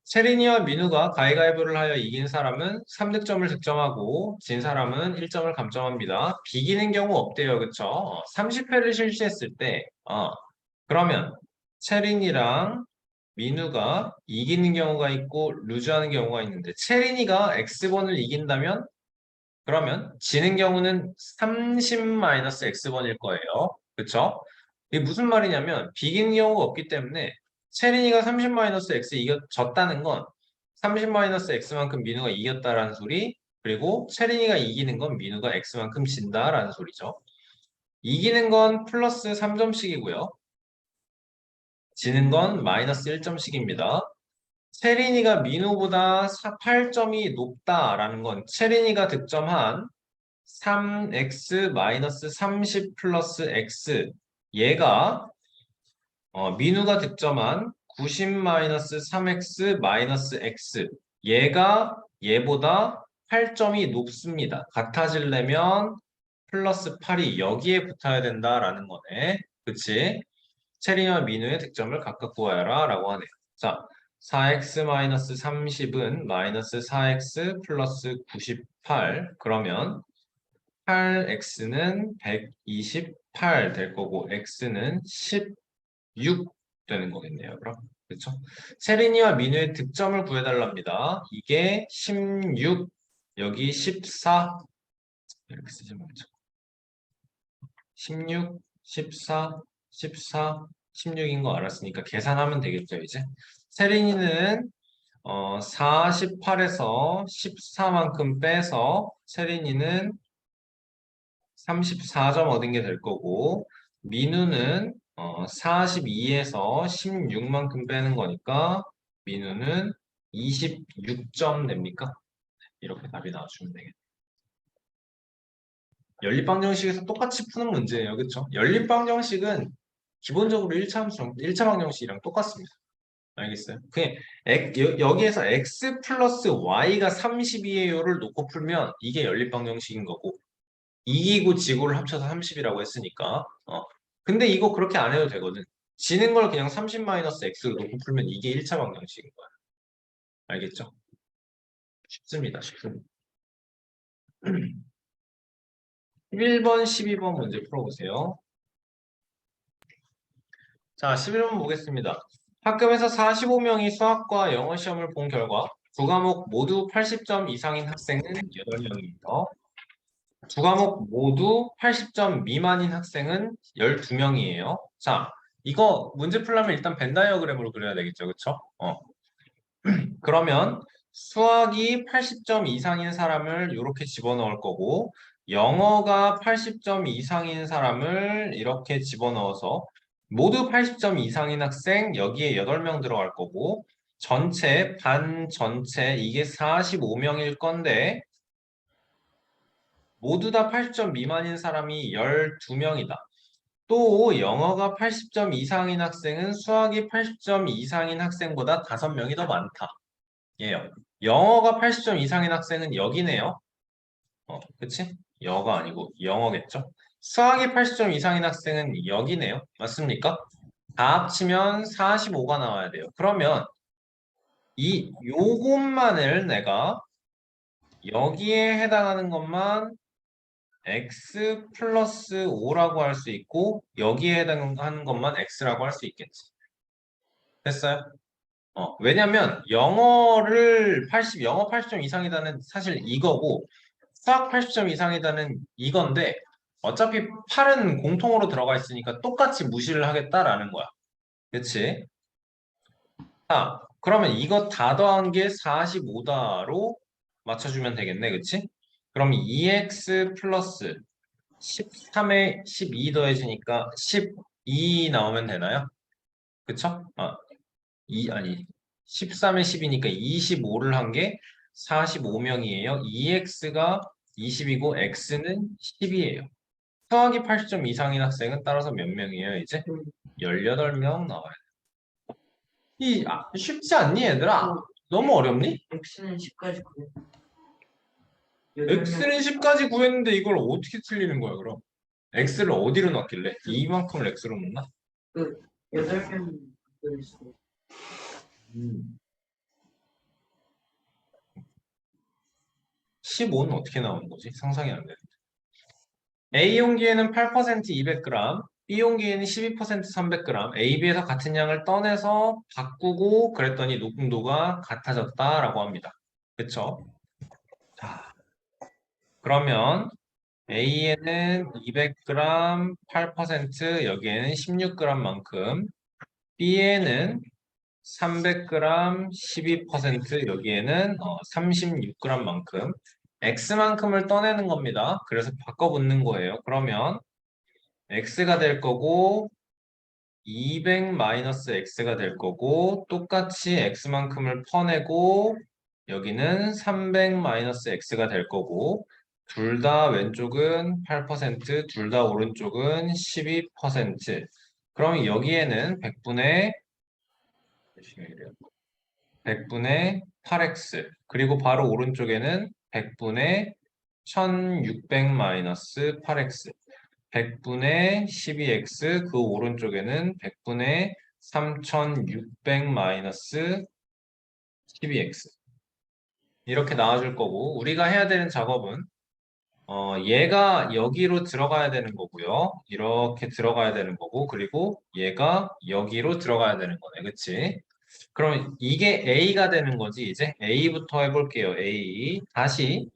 체린이와 민우가 가위가위보를 하여 이긴 사람은 3득점을 득점하고 진 사람은 1점을 감점합니다. 비기는 경우 없대요, 그쵸? 30회를 실시했을 때 그러면 체린이랑 민우가 이기는 경우가 있고 루즈하는 경우가 있는데 체린이가 X번을 이긴다면 그러면 지는 경우는 30-X번일 거예요. 그쵸? 이게 무슨 말이냐면 비기는 경우가 없기 때문에 체린이가 30-X 졌다는 건 30-X만큼 민우가 이겼다라는 소리 그리고 체린이가 이기는 건 민우가 X만큼 진다라는 소리죠. 이기는 건 플러스 3점씩이고요. 지는 건 마이너스 1점씩입니다. 체린이가 민우보다 8점이 높다라는 건 체린이가 득점한 3x-30 플러스 x 얘가 민우가 득점한 90-3x-x 얘가 얘보다 8점이 높습니다. 같아지려면 플러스 8이 여기에 붙어야 된다라는 거네. 그치? 체리와 민우의 득점을 각각 구하여라 라고 하네요. 자, 4x-30은 마이너스 4x 플러스 98 그러면 8x는 128 될 거고 x는 16 되는 거겠네요. 그럼 그렇죠? 세린이와 민우의 득점을 구해달랍니다. 이게 16 여기 14 이렇게 쓰지 말죠. 16, 14, 14, 16인 거 알았으니까 계산하면 되겠죠, 이제. 세린이는 48에서 14만큼 빼서 세린이는 34점 얻은 게 될 거고 민우는 42에서 16만큼 빼는 거니까 민우는 26점 됩니까? 이렇게 답이 나와주면 되겠네요. 연립방정식에서 똑같이 푸는 문제예요. 그렇죠? 연립방정식은 기본적으로 1차 방정식이랑 똑같습니다. 알겠어요? 그냥 여기에서 x 플러스 y가 32예요를 놓고 풀면 이게 연립방정식인 거고 이기고 지고를 합쳐서 30이라고 했으니까 근데 이거 그렇게 안 해도 되거든. 지는 걸 그냥 30-x로 놓고 풀면 이게 1차 방정식인 거야. 알겠죠? 쉽습니다. 쉽습니다. 11번, 12번 문제 풀어보세요. 자, 11번 보겠습니다. 학급에서 45명이 수학과 영어 시험을 본 결과 두 과목 모두 80점 이상인 학생은 8명이며 두 과목 모두 80점 미만인 학생은 12명이에요. 자, 이거 문제 풀려면 일단 벤 다이어그램으로 그려야 되겠죠. 그쵸? 그러면 수학이 80점 이상인 사람을 이렇게 집어넣을 거고 영어가 80점 이상인 사람을 이렇게 집어넣어서 모두 80점 이상인 학생 여기에 8명 들어갈 거고 전체 반 전체 이게 45명일 건데 모두 다 80점 미만인 사람이 12명이다. 또 영어가 80점 이상인 학생은 수학이 80점 이상인 학생보다 5명이 더 많다. 예요. 영어가 80점 이상인 학생은 여기네요. 그치? 여가 아니고 영어겠죠? 수학이 80점 이상인 학생은 여기네요. 맞습니까? 다 합치면 45가 나와야 돼요. 그러면 요것만을 내가 여기에 해당하는 것만 x 플러스 5라고 할 수 있고 여기에 해당하는 것만 x라고 할 수 있겠지. 됐어요? 왜냐면 영어 80점 이상이다는 사실 이거고 수학 80점 이상이다는 이건데 어차피 8은 공통으로 들어가 있으니까 똑같이 무시를 하겠다라는 거야. 그치? 자, 그러면 이거 다 더한 게 45다로 맞춰주면 되겠네. 그치? 그럼 2x 플러스 13에 12 더해지니까 12 나오면 되나요? 그쵸? 2, 13에 10이니까 25를 한 게 45명이에요. 2x가 20이고 x는 10이에요. 수학이 80점 이상인 학생은 따라서 몇 명이에요, 이제? 18명 나와요. 쉽지 않니, 얘들아? 너무 어렵니? x는 10까지 구해. x는 10까지 구했는데 이걸 어떻게 틀리는 거야, 그럼? x를 어디로 넣길래? 이만큼을 x로 넣나? 8명 구했어. 15는 어떻게 나오는 거지? 상상이 안 되는데. A 용기에는 8% 200g, B 용기에는 12% 300g, A, B에서 같은 양을 떠내서 바꾸고 그랬더니 녹음도가 같아졌다라고 합니다. 그쵸? 자, 그러면 A에는 200g 8%, 여기에는 16g만큼, B에는 300g 12%, 여기에는 36g만큼 X만큼을 떠내는 겁니다. 그래서 바꿔 붙는 거예요. 그러면 X가 될 거고 200 마이너스 X가 될 거고 똑같이 X만큼을 퍼내고 여기는 300 마이너스 X가 될 거고 둘 다 왼쪽은 8%, 둘 다 오른쪽은 12%. 그럼 여기에는 100분의 8x 그리고 바로 오른쪽에는 100분의 1600 마이너스 8x 100분의 12x 그 오른쪽에는 100분의 3600 마이너스 12x 이렇게 나와줄 거고 우리가 해야 되는 작업은 얘가 여기로 들어가야 되는 거고요. 이렇게 들어가야 되는 거고 그리고 얘가 여기로 들어가야 되는 거네. 그치? 그럼 이게 A가 되는 거지. 이제 A부터 해볼게요. A. 다시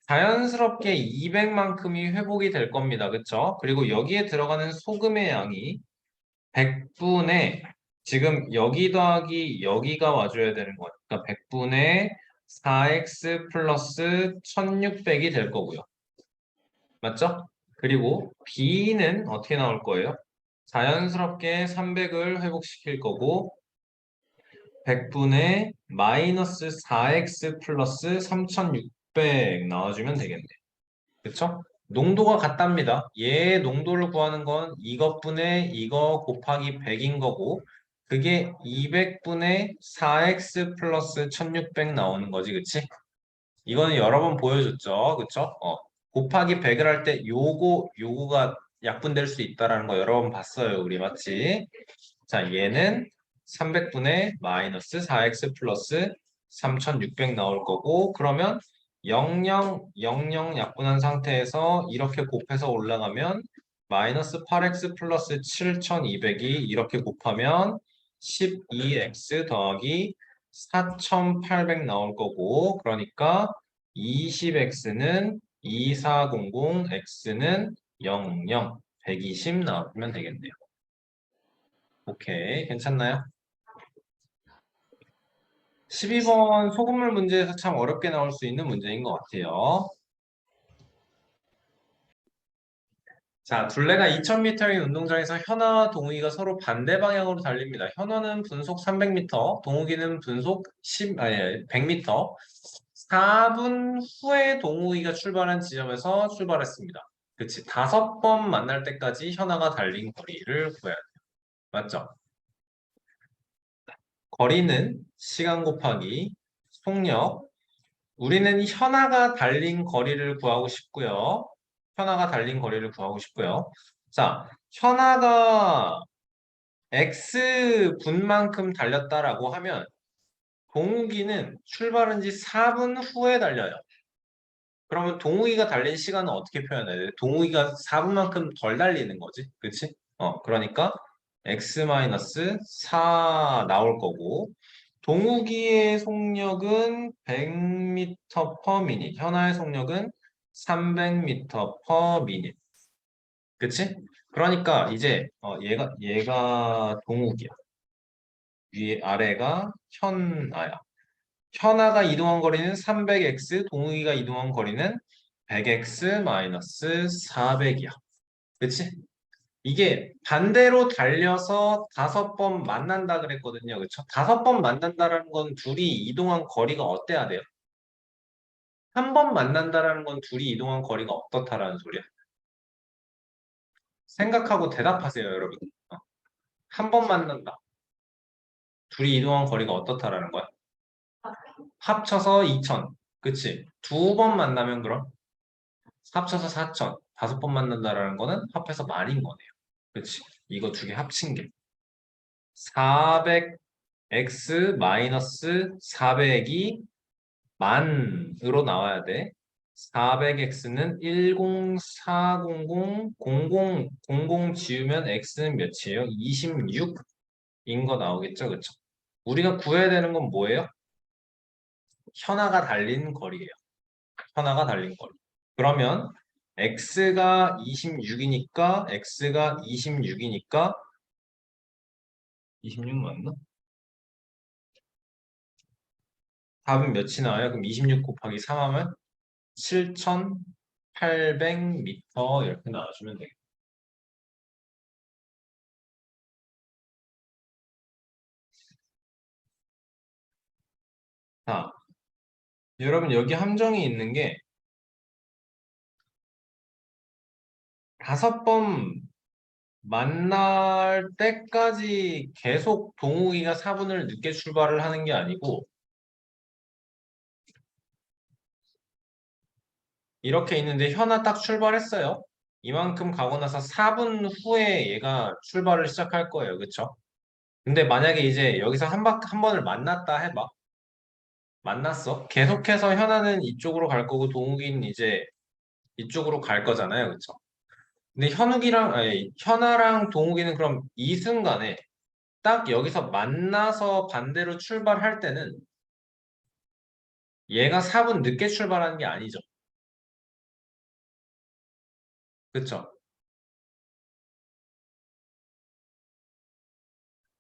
자연스럽게 200만큼이 회복이 될 겁니다. 그쵸? 그리고 여기에 들어가는 소금의 양이 100분의 지금 여기 더하기 여기가 와줘야 되는 거니까 100분의 4x 플러스 1600이 될 거고요. 맞죠? 그리고 B는 어떻게 나올 거예요? 자연스럽게 300을 회복시킬 거고 100분의 마이너스 4x 플러스 3600 나와주면 되겠네요. 그쵸? 농도가 같답니다. 얘의 농도를 구하는 건 이것분의 이거 곱하기 100인 거고 그게 200분의 4x 플러스 1600 나오는 거지, 그치? 이거는 여러 번 보여줬죠, 그쵸? 곱하기 100을 할 때 요거가 약분될 수 있다라는 거 여러 번 봤어요, 우리 맞지? 자, 얘는 300분의 마이너스 4x 플러스 3600 나올 거고 그러면 00, 00 약분한 상태에서 이렇게 곱해서 올라가면 마이너스 8x 플러스 7200이 이렇게 곱하면 12x 더하기 4800 나올 거고 그러니까 20x는 2400, x는 00, 120 나오면 되겠네요. 오케이, 괜찮나요? 12번 소금물 문제에서 참 어렵게 나올 수 있는 문제인 것 같아요. 자, 둘레가 2000m인 운동장에서 현아와 동욱이가 서로 반대 방향으로 달립니다. 현아는 분속 300m, 동욱이는 분속 100m. 4분 후에 동욱이가 출발한 지점에서 출발했습니다. 그치? 5번 만날 때까지 현아가 달린 거리를 구해야 돼. 맞죠? 거리는 시간 곱하기 속력. 우리는 현아가 달린 거리를 구하고 싶고요. 현아가 달린 거리를 구하고 싶고요. 자, 현아가 x 분만큼 달렸다라고 하면 동욱이는 출발한 지 4분 후에 달려요. 그러면 동욱이가 달린 시간은 어떻게 표현해야 돼? 동욱이가 4분만큼 덜 달리는 거지. 그치? 그러니까 x-4 나올 거고 동욱이의 속력은 100m per minute. 현아의 속력은 300m per minute. 그치? 그러니까 이제 얘가 동욱이야. 위에 아래가 현아야. 현아가 이동한 거리는 300x, 동욱이가 이동한 거리는 100x 400이야. 그치? 이게 반대로 달려서 5번 만난다 그랬거든요. 그쵸? 5번 만난다라는 건 둘이 이동한 거리가 어때야 돼요? 한 번 만난다라는 건 둘이 이동한 거리가 어떻다라는 소리야. 생각하고 대답하세요, 여러분. 한 번 만난다. 둘이 이동한 거리가 어떻다라는 거야? 합쳐서 2000. 그치? 2번 만나면 그럼? 합쳐서 4천. 5번 만난다라는 거는 합해서 만인 거네요. 그치? 이거 두 개 합친 게. 400x 마이너스 400이 만으로 나와야 돼. 400x는 10400, 0000 지우면 x는 몇이에요? 26인 거 나오겠죠? 그쵸? 우리가 구해야 되는 건 뭐예요? 현아가 달린 거리예요. 현아가 달린 거리. 그러면 x가 26이니까 26 맞나? 답은 몇이 나와요? 그럼 26 곱하기 3 하면 7,800m 이렇게 나와주면 되겠다. 자, 여러분 여기 함정이 있는 게 5번 만날 때까지 계속 동욱이가 4분을 늦게 출발을 하는 게 아니고 이렇게 있는데 현아 딱 출발했어요. 이만큼 가고 나서 4분 후에 얘가 출발을 시작할 거예요. 그쵸? 근데 만약에 이제 여기서 한 번을 만났다 해봐. 만났어. 계속해서 현아는 이쪽으로 갈 거고 동욱이는 이제 이쪽으로 갈 거잖아요. 그쵸? 근데 현아랑 동욱이는 그럼 이 순간에 딱 여기서 만나서 반대로 출발할 때는 얘가 4분 늦게 출발하는 게 아니죠. 그쵸?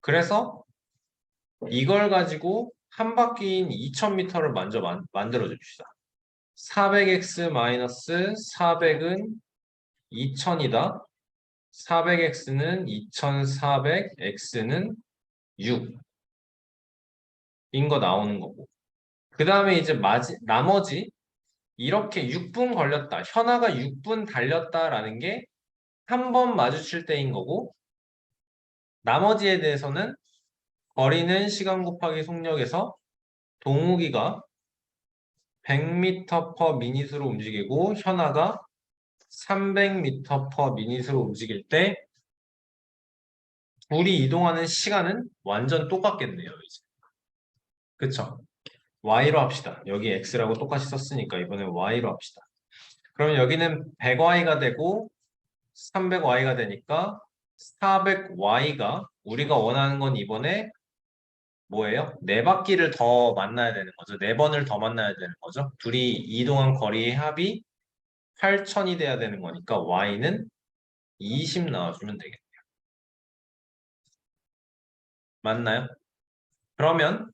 그래서 이걸 가지고 한 바퀴인 2000m를 먼저 만들어 줍시다. 400x-400은 2000이다. 400x는 2400, x는 6인 거 나오는 거고. 그 다음에 이제 나머지 이렇게 6분 걸렸다. 현아가 6분 달렸다라는 게 한 번 마주칠 때인 거고 나머지에 대해서는 거리는 시간 곱하기 속력에서 동욱이가 100m per minute로 움직이고 현아가 300m per minute로 움직일 때 둘이 이동하는 시간은 완전 똑같겠네요, 이제. 그쵸? y로 합시다. 여기 x라고 똑같이 썼으니까 이번엔 y로 합시다. 그럼 여기는 100y가 되고 300y가 되니까 400y가 우리가 원하는 건 이번에 뭐예요? 네 바퀴를 더 만나야 되는 거죠. 네 번을 더 만나야 되는 거죠. 둘이 이동한 거리의 합이 8000이 돼야 되는 거니까 y는 20 나와주면 되겠네요. 맞나요? 그러면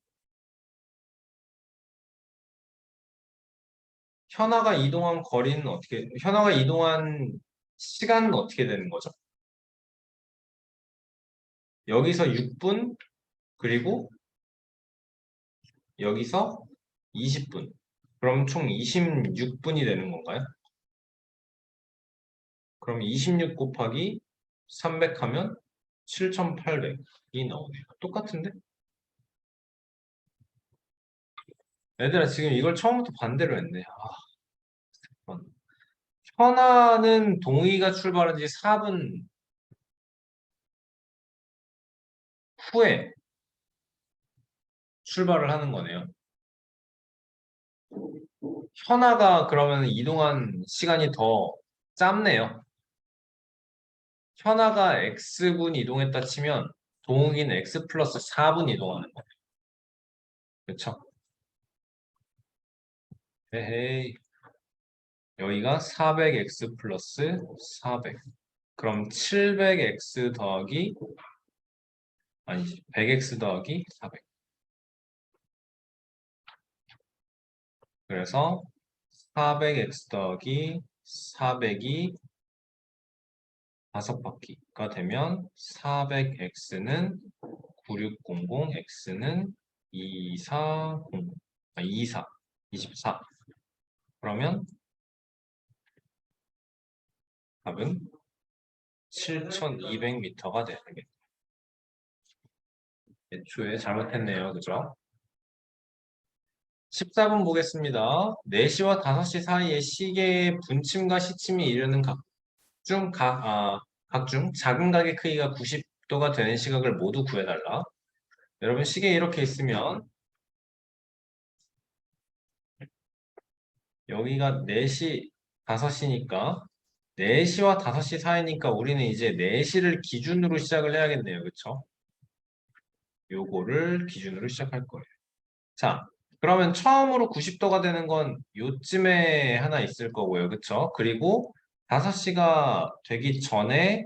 현아가 이동한 시간은 어떻게 되는 거죠? 여기서 6분, 그리고 여기서 20분. 그럼 총 26분이 되는 건가요? 그럼 26 곱하기 300 하면 7,800이 나오네요. 똑같은데? 얘들아, 지금 이걸 처음부터 반대로 했네. 잠깐만. 현아는 동의가 출발한 지 4분 후에 출발을 하는 거네요. 현아가 그러면 이동한 시간이 더 짧네요. 현아가 X분 이동했다 치면 동욱이는 X 플러스 4분 이동하는 거예요. 그쵸? 에헤이. 여기가 400X 플러스 400. 그럼 700X 더하기, 아니지, 100X 더하기 400. 그래서 400X 더하기 400이 5바퀴가 되면 400X는 9600, X는 240, 24, 24. 그러면 답은 7,200m가 되겠네요. 애초에 잘못했네요. 그죠? 14분 보겠습니다. 4시와 5시 사이에 시계의 분침과 시침이 이르는 각중 작은 각의 크기가 90도가 되는 시각을 모두 구해달라. 여러분 시계에 이렇게 있으면 여기가 4시, 5시니까 4시와 5시 사이니까 우리는 이제 4시를 기준으로 시작을 해야겠네요. 그쵸? 요거를 기준으로 시작할 거예요. 자, 그러면 처음으로 90도가 되는 건 요쯤에 하나 있을 거고요. 그쵸? 그리고 5시가 되기 전에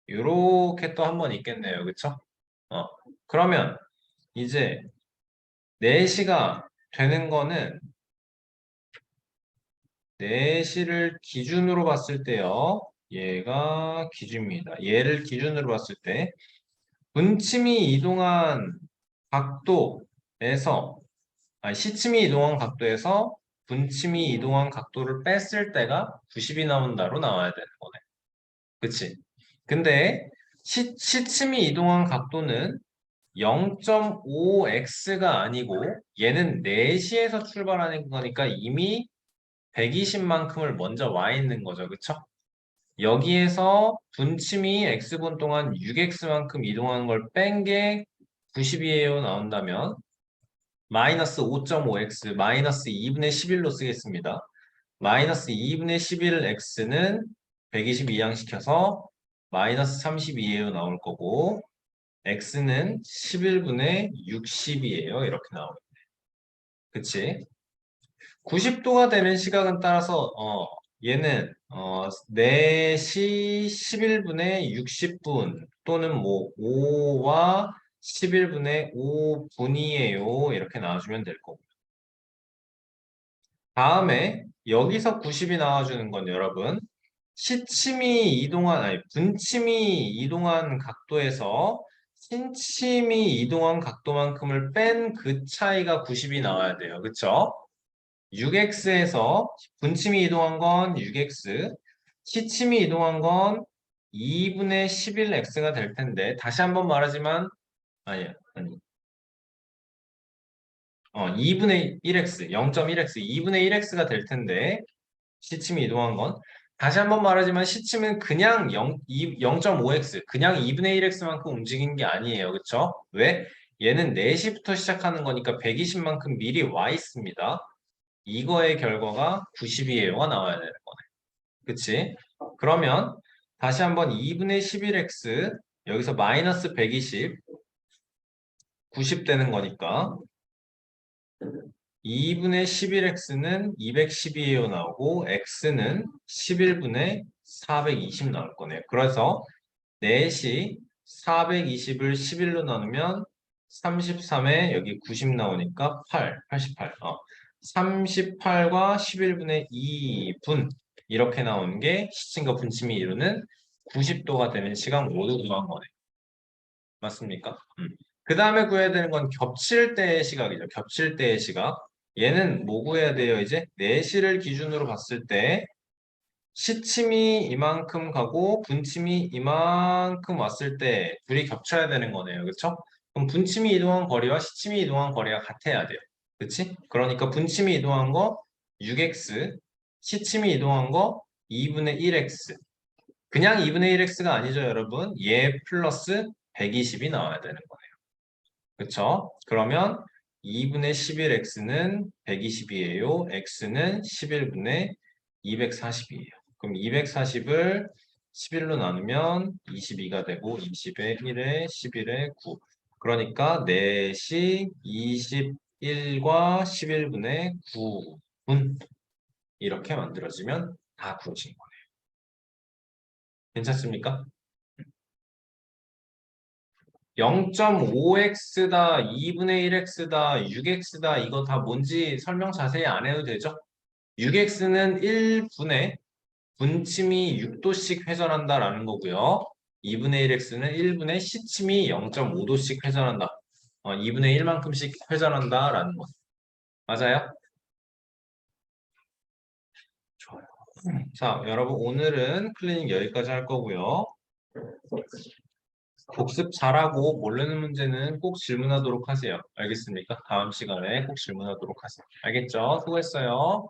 요렇게 또 한 번 있겠네요. 그쵸? 그러면 이제 4시가 되는 거는 4시를 기준으로 봤을 때요. 얘가 기준입니다. 얘를 기준으로 봤을 때 분침이 이동한 각도에서 시침이 이동한 각도에서 분침이 이동한 각도를 뺐을 때가 90이 나온다로 나와야 되는 거네. 그치? 근데 시침이 이동한 각도는 0.5x가 아니고 얘는 4시에서 출발하는 거니까 이미 120만큼을 먼저 와 있는 거죠. 그쵸? 여기에서 분침이 x분 동안 6x만큼 이동하는 걸 뺀 게 90이에요 나온다면 마이너스 5.5x 마이너스 2분의 11로 쓰겠습니다. 마이너스 2분의 11x는 120 이항시켜서 마이너스 32에요 나올 거고 x는 11분의 60이에요 이렇게 나오겠네. 그치? 90도가 되는 시각은 따라서 얘는 4시 11분에 60분 또는 뭐 5와 11분의 5분이에요. 이렇게 나와주면 될 거고. 다음에 여기서 90이 나와주는 건 여러분 분침이 이동한 각도에서 신침이 이동한 각도만큼을 뺀 그 차이가 90이 나와야 돼요. 그쵸? 6x에서 분침이 이동한 건 6x, 시침이 이동한 건 2분의 11x가 될 텐데 다시 한번 말하지만 아니 2분의 1x, 0.1x, 2분의 1x가 될 텐데 시침이 이동한 건 다시 한번 말하지만 시침은 그냥 0.5x, 그냥 2분의 1x만큼 움직이는 게 아니에요. 그쵸? 왜? 얘는 4시부터 시작하는 거니까 120만큼 미리 와 있습니다. 이거의 결과가 90이에요가 나와야 되는 거네. 그치? 그러면 다시 한번 2분의 11x 여기서 마이너스 120 90 되는 거니까 2분의 11x는 212에요 나오고 x는 11분의 420 나올 거네요. 그래서 4시 420을 11로 나누면 33에 여기 90 나오니까 88. 38과 11분의 2분 이렇게 나오는 게 시침과 분침이 이루는 90도가 되는 시간 모두 구한 거네. 맞습니까? 그 다음에 구해야 되는 건 겹칠 때의 시각이죠. 겹칠 때의 시각. 얘는 뭐 구해야 돼요? 이제 4시를 기준으로 봤을 때 시침이 이만큼 가고 분침이 이만큼 왔을 때 둘이 겹쳐야 되는 거네요. 그렇죠? 그럼 분침이 이동한 거리와 시침이 이동한 거리가 같아야 돼요. 그렇지? 그러니까 분침이 이동한 거 6x, 시침이 이동한 거 2분의 1x. 그냥 2분의 1x가 아니죠, 여러분. 얘 플러스 120이 나와야 되는 거예요. 그렇죠? 그러면 2분의 11x는 120이에요. x는 11분의 240이에요. 그럼 240을 11로 나누면 22가 되고 20에 1에 11에 9. 그러니까 4시 21과 11분의 9분 이렇게 만들어지면 다 구워진 거예요. 괜찮습니까? 0.5x다, 2분의 1x다, 6x다 이거 다 뭔지 설명 자세히 안 해도 되죠? 6x는 1분의 분침이 6도씩 회전한다라는 거고요. 2분의 1x는 1분의 시침이 0.5도씩 회전한다. 2분의 1만큼씩 회전한다라는 거. 맞아요? 좋아요. 자, 여러분 오늘은 클리닉 여기까지 할 거고요. 복습 잘하고 모르는 문제는 꼭 질문하도록 하세요. 알겠습니까? 다음 시간에 꼭 질문하도록 하세요. 알겠죠? 수고했어요.